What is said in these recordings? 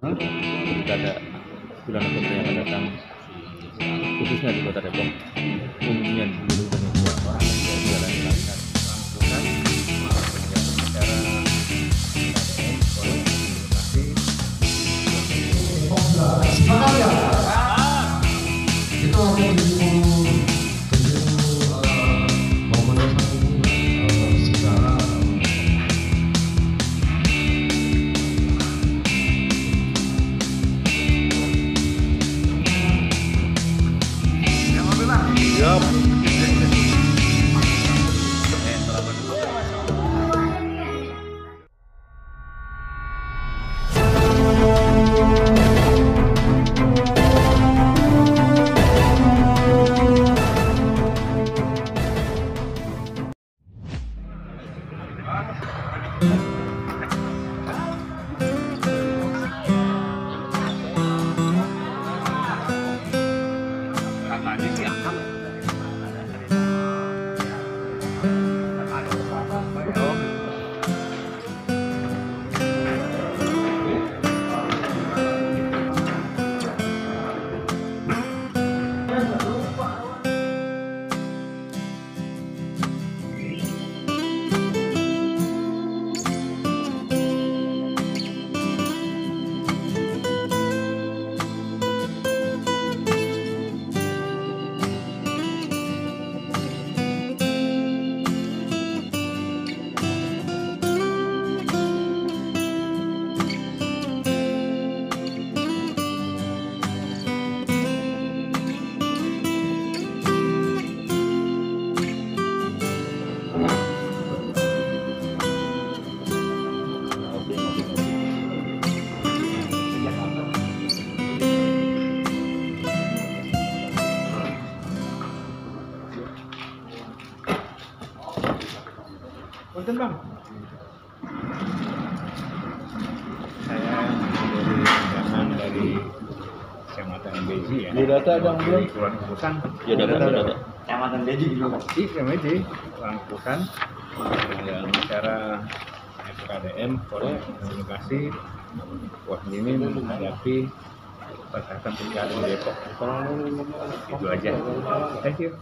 Ketika ada bulan Oktober yang akan datang, khususnya di Kota Depok, umumnya di seluruh Indonesia orang yang berjalan lancar, bukan secara itu ada secara Yup. Punten Bang. Saya dari undangan dari Kecamatan Beji ya. Di data ada yang belum? Kelurahan Kukusan. Ya ada. Kecamatan Beji dulu. Di Beji, Kelurahan Kukusan. Dalam acara FKDM, Forum Komunikasi buat ini menghadapi perhelatan pilkada di Depok. Itu aja. Thank you.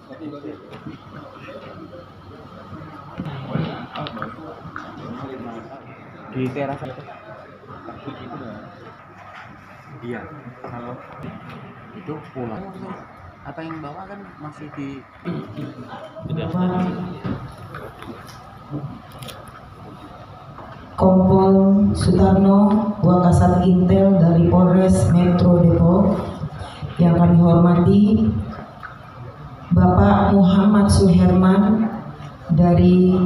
Di teras itu. Iya, kalau itu pulang. Apa yang bawa kan masih di Kompol Sutarno, Wakasat Intel dari Polres Metro Depok. Yang kami hormati Bapak Muhammad Suherman dari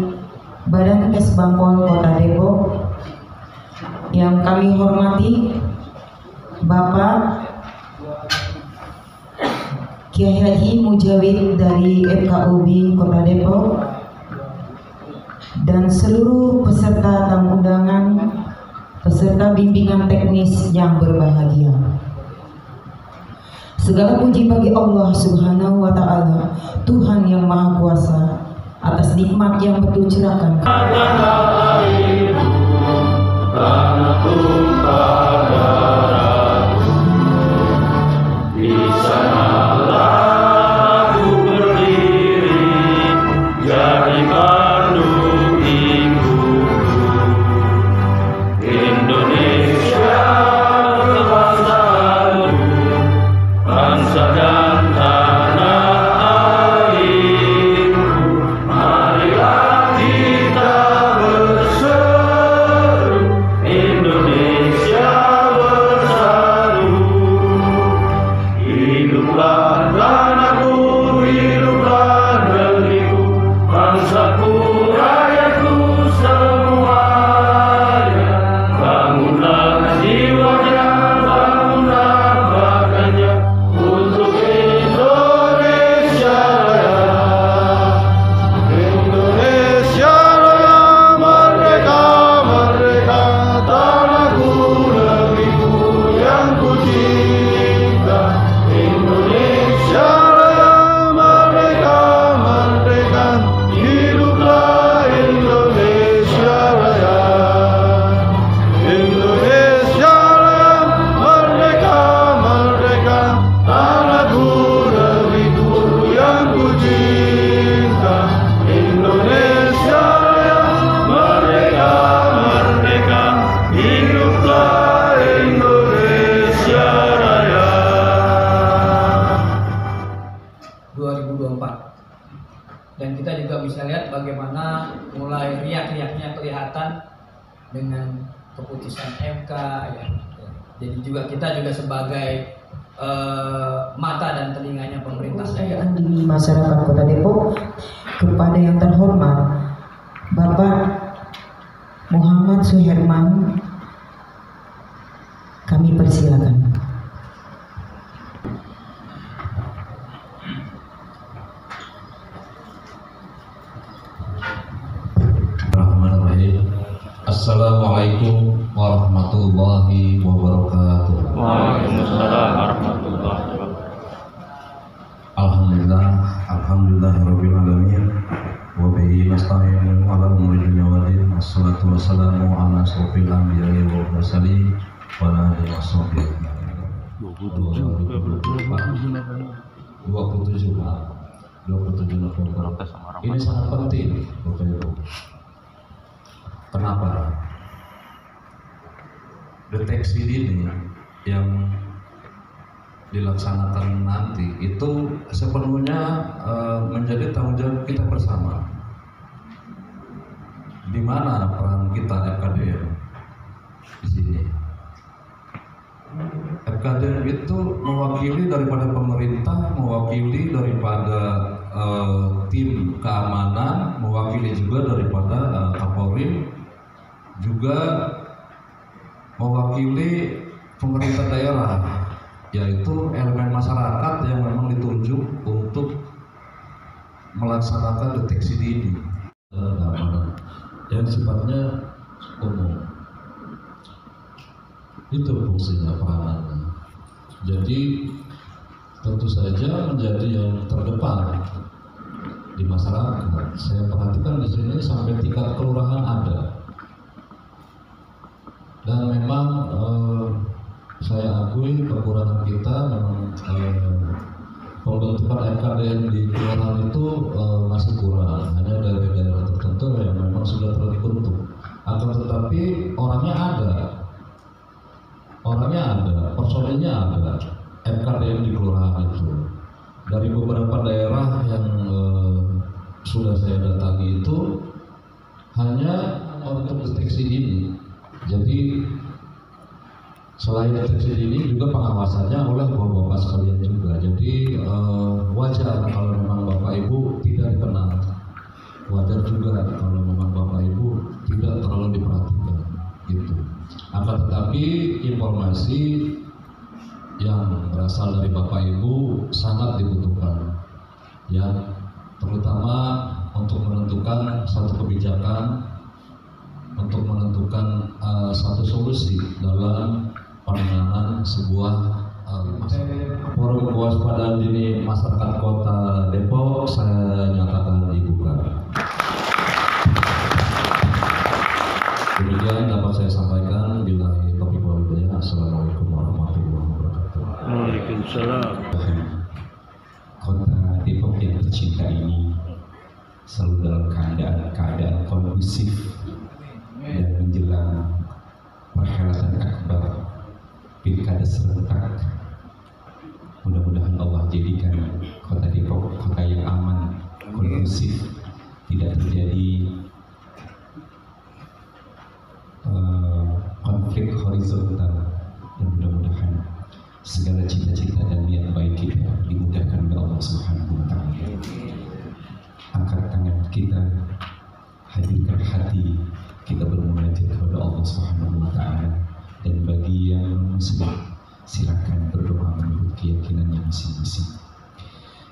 Badan Kesbangpol Kota Depok. Yang kami hormati Bapak Kiai Haji Mujawid dari FKUB Kota Depok dan seluruh peserta tamu undangan, peserta bimbingan teknis yang berbahagia. Segala puji bagi Allah Subhanahu wa Ta'ala, Tuhan yang Maha Kuasa, atas nikmat yang betul curahkan. Marilah kita berseru dengan keputusan MK ya. Jadi juga kita juga sebagai mata dan telinganya pemerintah daerah di masyarakat Kota Depok kepada yang terhormat Bapak Muhammad Suherman kami persilakan. Assalamualaikum warahmatullahi wabarakatuh. Waalaikumsalam warahmatullahi wabarakatuh. Alhamdulillahirabbil alamin wa bihi nasta'inu ala umuri dunya waddin. Wassalatu wassalamu ala asrofil anbiya'i wal mursalin wa ala alihi washabihi. 27 November. Ini sangat penting, Bapak Ibu. Kenapa? Deteksi dini yang dilaksanakan nanti itu sepenuhnya menjadi tanggung jawab kita bersama. Di mana peran kita FKDM di sini? FKDM itu mewakili daripada pemerintah, mewakili daripada tim keamanan, mewakili juga daripada Kapolri, juga mewakili pemerintah daerah, yaitu elemen masyarakat yang memang ditunjuk untuk melaksanakan deteksi dini keamanan yang sifatnya umum. Itu fungsinya, peranannya. Jadi tentu saja menjadi yang terdepan di masyarakat. Saya perhatikan di sini sampai tingkat kelurahan ada. Dan memang saya akui kekurangan kita memang pembentukan FKDM di kelurahan itu masih kurang. Hanya daerah-daerah tertentu yang memang sudah terbentuk. Akan tetapi orangnya ada, personilnya ada. FKDM di kelurahan itu. Dari beberapa daerah yang sudah saya datangi itu hanya untuk deteksi dini. Jadi selain deteksi dini juga pengawasannya oleh bapak-bapak sekalian juga. Jadi wajar kalau memang bapak ibu tidak dikenal. Wajar juga kalau memang bapak ibu tidak terlalu diperhatikan gitu. Akan tetapi informasi yang berasal dari bapak ibu sangat dibutuhkan, ya, terutama untuk menentukan satu kebijakan, untuk menentukan satu solusi dalam penanganan sebuah forum kewaspadaan dini masyarakat Kota Depok saya nyatakan dibuka. Demikian dapat saya sampaikan. Bila topik walidaya. Assalamualaikum warahmatullahi wabarakatuh. Waalaikumsalam. Kota Depok yang tercinta ini selalu dalam keadaan kondusif dan menjelang perhelatan akbar pilkada serentak. Mudah-mudahan Allah jadikan Kota Depok kota yang aman, kondusif, tidak terjadi konflik horizontal, dan mudah-mudahan segala cita-cita dan niat baik kita dimudahkan oleh Allah Subhanahu wa Ta'ala. Angkat tangan kita, hadirkan hati kita bermunajat kepada Allah Subhanahu wa Ta'ala, dan bagi yang sedang silakan berdoa menurut keyakinannya masing-masing.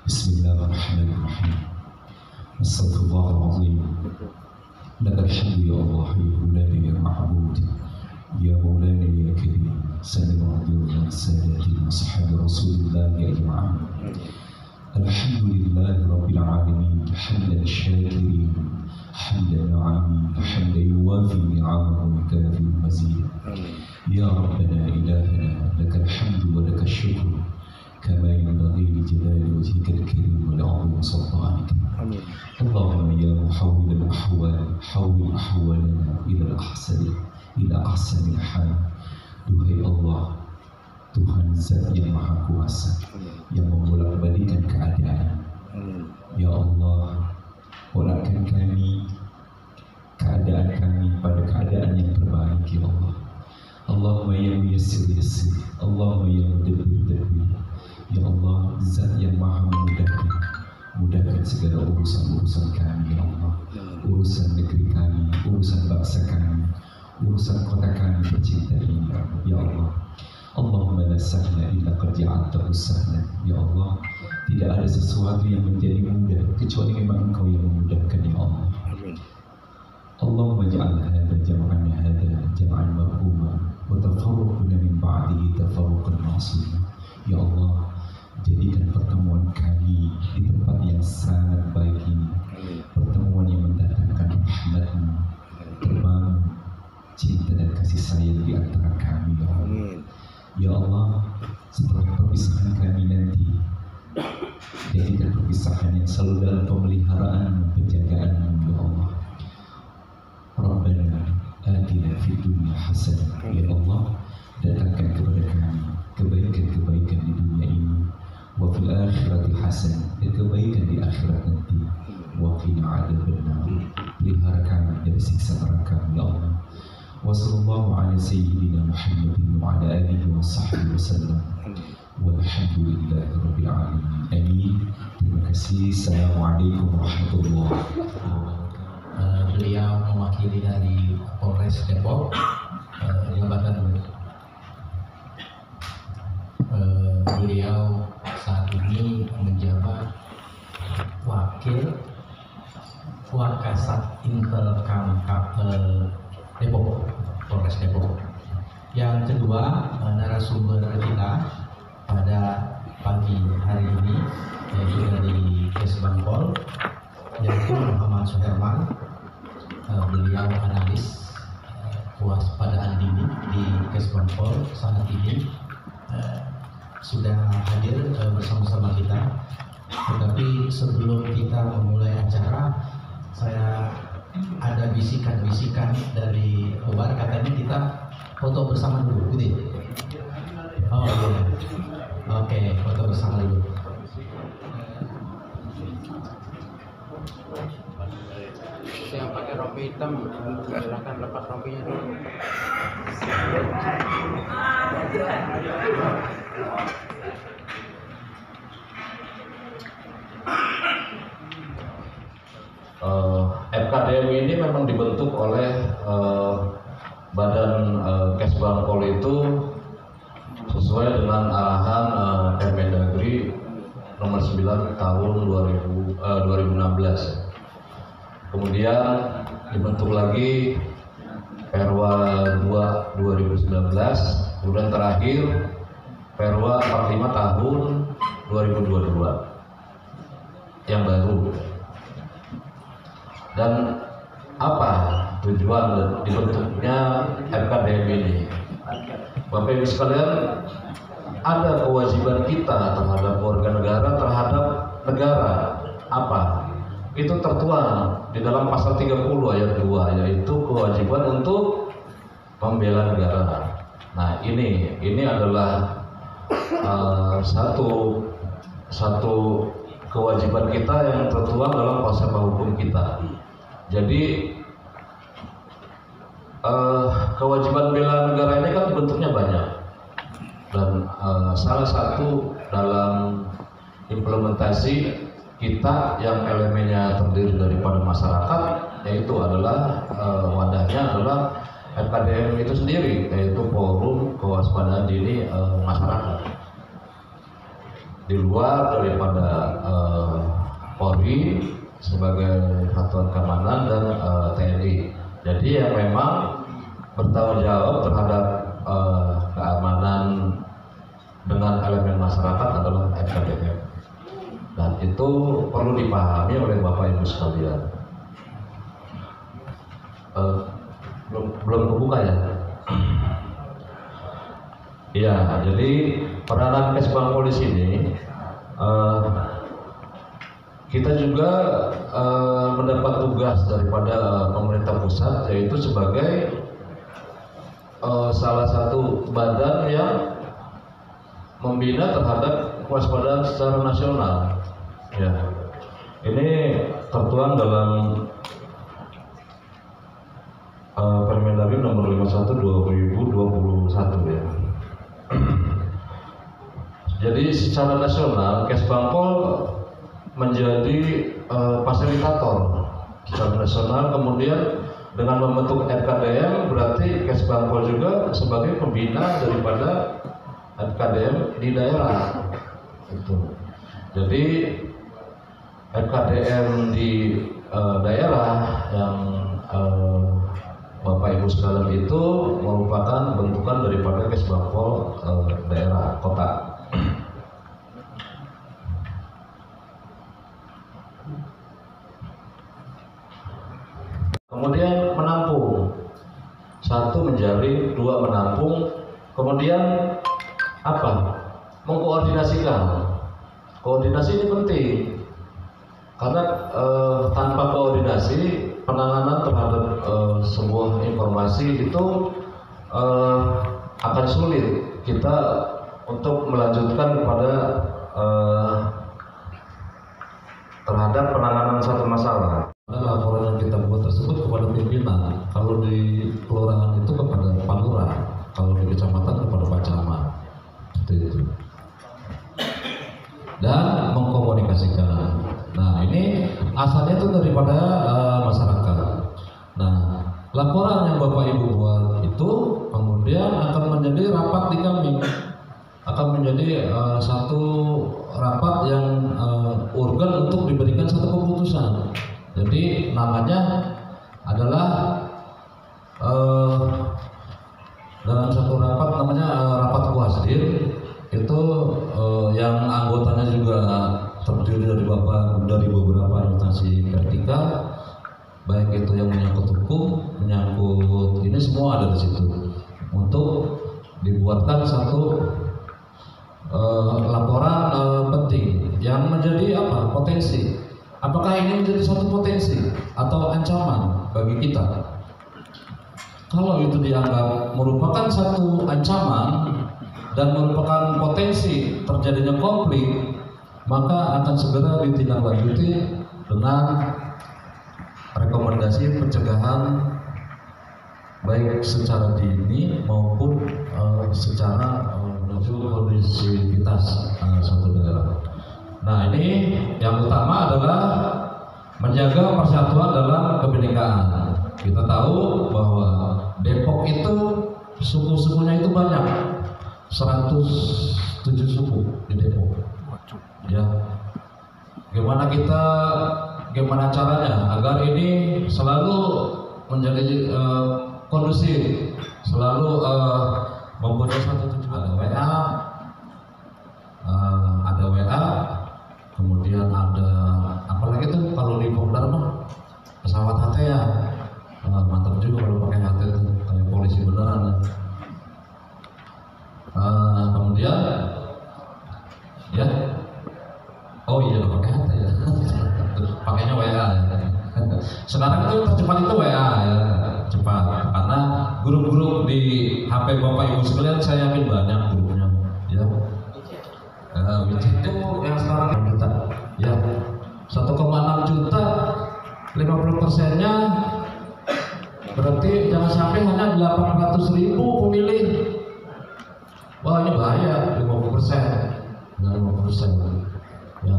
Bismillahirrahmanirrahim. Astagfirullahaladzim. Lakal hamdu ya Allah ya Maulana ya Ma'bud ya Maulana ya Karim. Sallallahu alaihi wasallam sahabat Rasulullah ya jemaah. Alhamdulillah rabbil alamin hamdan syakirin hamdan na'amin hamdan yuwafi ni'amahu wa kafi mazid. Ya Rabbana ilahana lakal hamdu wa lakal syukru kama yanbaghi li jalali wajhikal karim wa li'azimi sultanika. Allahumma ya muhawwil al-ahwal hawwil ahwalana ila ahsanil hal. Duhai Allah, Tuhan Zat yang Maha Kuasa yang membolak-balikan keadaan. Ya Allah, bolakkan kami keadaan kami pada keadaan yang terbaik ya Allah. Allahumma ya muyassir yassir, Allahumma ya mudabbir dabbir. Ya Allah, Zat yang maha mudahkan segala urusan-urusan kami ya Allah. Urusan negeri kami, urusan bangsa kami, urusan kota kami tercinta ini ya Allah. Allahumma la sahla illa qad ja'altahu sahlan ya Allah. Tidak ada sesuatu yang menjadi mudah kecuali memang Engkau yang memudahkan ya Allah. Allahumma ja'al hadha jam'an hadha jam'an marhuma wa tafarruquna min ba'dihi tafarruqan ma'suma. Ya Allah, jadikan pertemuan kami di tempat yang sangat baik ini pertemuan yang mendatangkan rahmat-Mu, terbangun cinta dan kasih sayang di antara kami ya Allah. Ya Allah, setelah perpisahan kami nanti, jadikan perpisahan yang selalu dalam pemeliharaan penjagaan ya Allah. Rabbana atina fid dunya hasanah ya Allah, datangkan kepada kami kebaikan-kebaikan di dunia ini, wa fil akhirati hasanah, dan kebaikan di akhirat nanti, wa qina adzabannar, pelihara kami dari siksa neraka ya Allah. Wa sallallahu ala sayyidina Muhammadin wa ala alihi wa sahbihi wasallam. Walhamdulillahi rabbil alamin. Amin. Terima kasih. Assalamualaikum warahmatullahi wabarakatuh. Beliau mewakili dari Polres Depok, jabatan beliau saat ini menjabat wakil Wakasat Intel Depok, Polres Depok. Yang kedua, narasumber kita pada pagi hari ini yaitu dari Kesbangpol, yaitu Muhammad Suherman. Beliau analis kewaspadaan dini di Kesbangpol saat ini sudah hadir bersama-sama kita. Tetapi sebelum kita memulai acara, saya ada bisikan-bisikan dari luar, katanya kita foto bersama dulu, gitu. Oh iya. Oke, foto bersama dulu. Yang pakai rompi hitam, silakan lepas rompinya dulu. FKDM ini memang dibentuk oleh Badan Kesbangpol itu sesuai dengan arahan Kemendagri nomor 9 tahun 2016. Kemudian dibentuk lagi Perwa 2 2019, kemudian terakhir Perwa 45 tahun 2022 yang baru. Dan apa tujuan dibentuknya FKDM ini? Bapak Ibu sekalian, ada kewajiban kita terhadap warga negara, terhadap negara. Apa? Itu tertuang di dalam pasal 30 ayat 2, yaitu kewajiban untuk membela negara. Nah, ini adalah satu kewajiban kita yang tertuang dalam pasal hukum kita. Jadi kewajiban bela negara ini kan bentuknya banyak, dan salah satu dalam implementasi kita yang elemennya terdiri daripada masyarakat, yaitu adalah wadahnya adalah FKDM itu sendiri, yaitu Forum Kewaspadaan Dini Masyarakat. Di luar daripada Polri sebagai satuan keamanan dan TNI. Jadi yang memang bertanggung jawab terhadap keamanan dengan elemen masyarakat adalah FKDM. Dan itu perlu dipahami oleh Bapak Ibu sekalian. Belum kebuka ya? Iya, jadi peranan Kesbangpol di sini kita juga mendapat tugas daripada pemerintah pusat, yaitu sebagai salah satu badan yang membina terhadap kewaspadaan secara nasional. Ya, ini tertuang dalam 31/2021 ya. Jadi secara nasional Kesbangpol menjadi fasilitator secara nasional, kemudian dengan membentuk FKDM berarti Kesbangpol juga sebagai pembina daripada FKDM di daerah. Itu. Jadi FKDM di daerah yang Bapak Ibu sekalian itu merupakan bentukan daripada Kesbangpol daerah kota. Kemudian menampung, 1 menjaring, 2 menampung, kemudian apa? Mengkoordinasikan. Koordinasi ini penting karena tanpa koordinasi penanganan terhadap sebuah informasi itu akan sulit kita untuk melanjutkan kepada terhadap penanganan satu masalah. Laporan yang kita buat tersebut kepada pimpinan, kalau di kelurahan itu kepada Pak Lurah, kalau di kecamatan kepada Pak Camat, seperti itu. Dan mengkomunikasikan. Nah, ini asalnya itu daripada masyarakat. Nah, laporan yang Bapak Ibu buat itu kemudian akan menjadi rapat di kami, akan menjadi satu rapat yang urgen untuk diberikan satu keputusan. Jadi namanya adalah dalam satu rapat namanya rapat kuasdir. Itu yang anggotanya juga terdiri dari beberapa instansi vertikal, baik itu yang menyangkut hukum, menyangkut ini semua ada di situ untuk dibuatkan satu laporan penting yang menjadi apa? Potensi. Apakah ini menjadi satu potensi atau ancaman bagi kita? Kalau itu dianggap merupakan satu ancaman dan merupakan potensi terjadinya konflik, maka akan segera ditindaklanjuti dengan rekomendasi pencegahan baik secara dini maupun secara menuju kondisivitas suatu daerah. Nah, ini yang utama adalah menjaga persatuan dalam kebinekaan. Kita tahu bahwa Depok itu suku-sukunya itu banyak. 107 suku di Depok. Ya, gimana caranya agar ini selalu menjadi kondusif, selalu mempunyai satu tujuan. Ada WA, kemudian ada apa lagi tuh kalau di Pokdar mah pesawat HT ya, mantap juga kalau pakai HT itu kayak polisi beneran. Kemudian ya, oh iya pakai HT ya, pakainya WA ya. Sekarang itu tercepat itu WA ya, cepat karena grup-grup di HP Bapak Ibu sekalian saya yakin banyak grupnya ya. Itu yang sekarang juta ya, 1,6 juta, 50%-nya berarti jangan sampai hanya 800.000 pemilih. Wah, ini bahaya, 50%. Nah, 50%. Ya,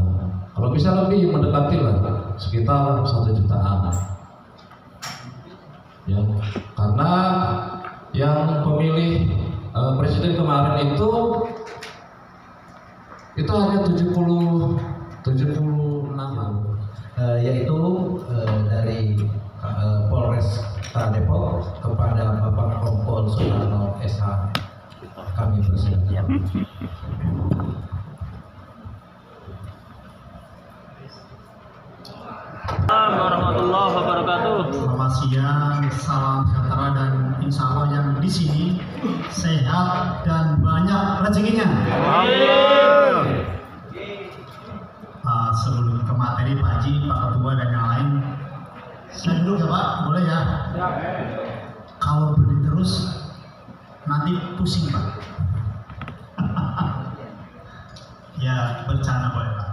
kalau bisa lebih mendekati lah, sekitar 1 jutaan. Ya, karena yang pemilih presiden kemarin itu hanya 76 yaitu dari Polres Depok kepada Bapak Kompol Sutarno SH. Kami bersiap. Assalamualaikum warahmatullahi wabarakatuh. Selamat siang, salam sejahtera dan insya Allah yang di sini sehat dan banyak rezekinya. Sebelum ke materi Pak Haji, Pak Ketua dan yang lain, saya dulu ya Pak, boleh ya? Kalau berdiri terus nanti pusing Pak. Ya bercanda boleh Pak.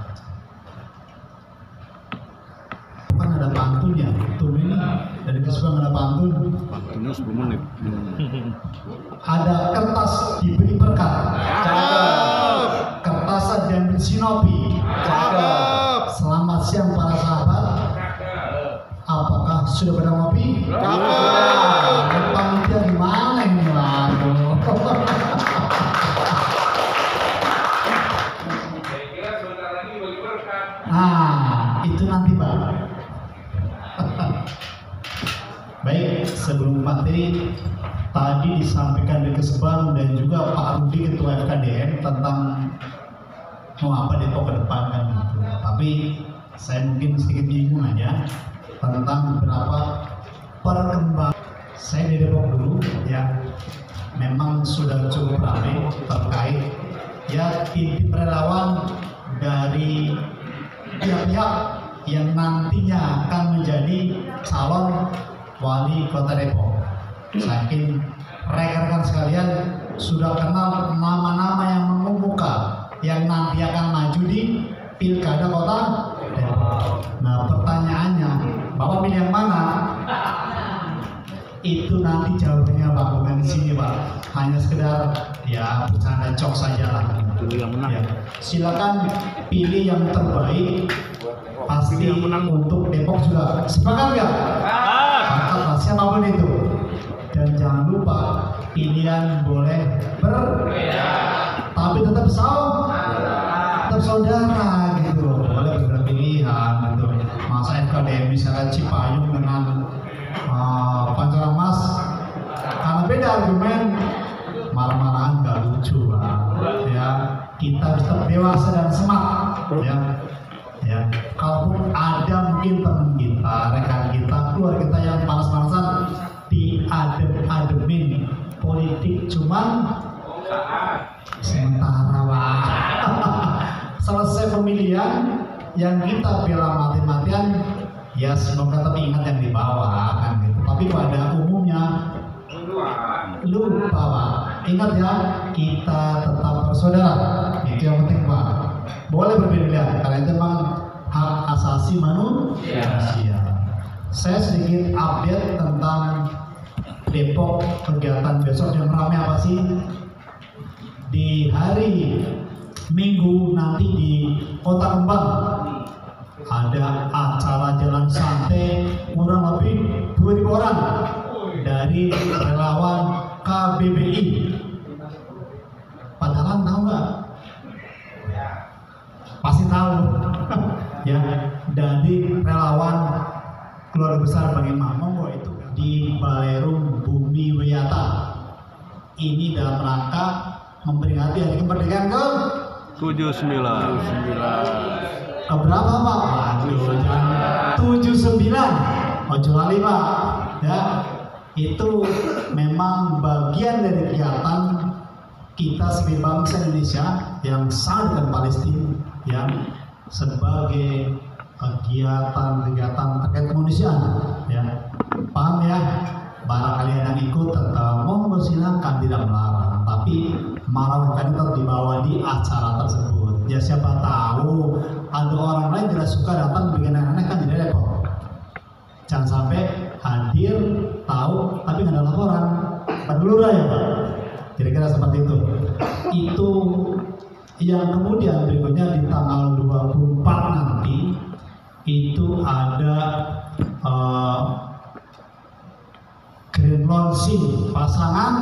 Kan ada pantun ya, betul ini dari Kesbang ada pantun. Ini 10 menit. Ada kertas diberi berkat. Kertas diambil sinopi. Selamat siang para sahabat. Apakah sudah pada ngopi? Panitia di mana ini lalu? Nah, itu nanti Pak. Baik, sebelum materi tadi disampaikan di Kesbang dan juga Pak Rudi Ketua FKDM tentang mau apa Depok ke depan kan gitu. Tapi saya mungkin sedikit bingung aja tentang beberapa perkembangan. Saya di Depok dulu ya, memang sudah cukup ramai terkait ya tim relawan dari pihak-pihak yang nantinya akan menjadi calon wali kota Depok. Saya yakin rekan-rekan sekalian sudah kenal nama-nama yang mengemuka yang nanti akan maju di pilkada kota Depok. Nah pertanyaannya, Bapak pilih yang mana? Itu nanti jawabannya Pak, bukan di sini Pak. Hanya sekedar ya bercanda cok saja lah. Pilih yang menang. Ya. Silakan pilih yang terbaik. Pasti yang menang untuk Depok juga. Sepakat nggak? Sepakat, siapapun itu. Dan jangan lupa pilihan boleh berbeda, tapi tetap saudara gitu. Boleh berbeda pilihan gitu. Masa FKDM misalnya Cipayung dengan Pancoran Mas, karena beda argumen, marah-marahan gak lucu ya. Kita harus tetap dewasa dan smart ya. Kalaupun ada mungkin teman kita, rekan kita, keluarga kita yang panas-panasan diadem-ademin politik cuman sementara Pak. Selesai pemilihan yang kita bela mati-matian ya semoga tapi ingat yang di bawah kan gitu. Tapi pada umumnya lupa Pak. Ingat ya, kita tetap bersaudara. Itu yang penting Pak. Boleh berbeda karena itu memang hak asasi manusia. Saya sedikit update tentang Depok, kegiatan besok yang ramai apa sih? Di hari Minggu nanti di Kota Kembang ada acara jalan santai kurang lebih 2.000 orang dari relawan KBBI. Padahal tahu nggak? Pasti tahu ya, dari relawan keluarga besar Bang Imam Monggo itu di Balerum Bumi Wiyata. Ini dalam rangka memperingati hari kemerdekaan ke 79. Keberapa Pak? Waduh, 79. Ojo lali Pak. Ya, itu memang bagian dari kegiatan kita sebagai bangsa Indonesia yang sama dengan Palestina, yang sebagai kegiatan-kegiatan terkait kemanusiaan. Ya, paham ya? Barangkali yang ikut atau monggo silakan, tidak melarang, tapi malah kan tetap dibawa di acara tersebut. Ya siapa tahu ada orang lain tidak suka datang bikin aneh-aneh kan jadi repot. Jangan sampai hadir tahu tapi nggak ada laporan. Pedulura ya Pak. Kira-kira seperti itu. Itu yang kemudian berikutnya di tanggal 24 nanti itu ada grand launching pasangan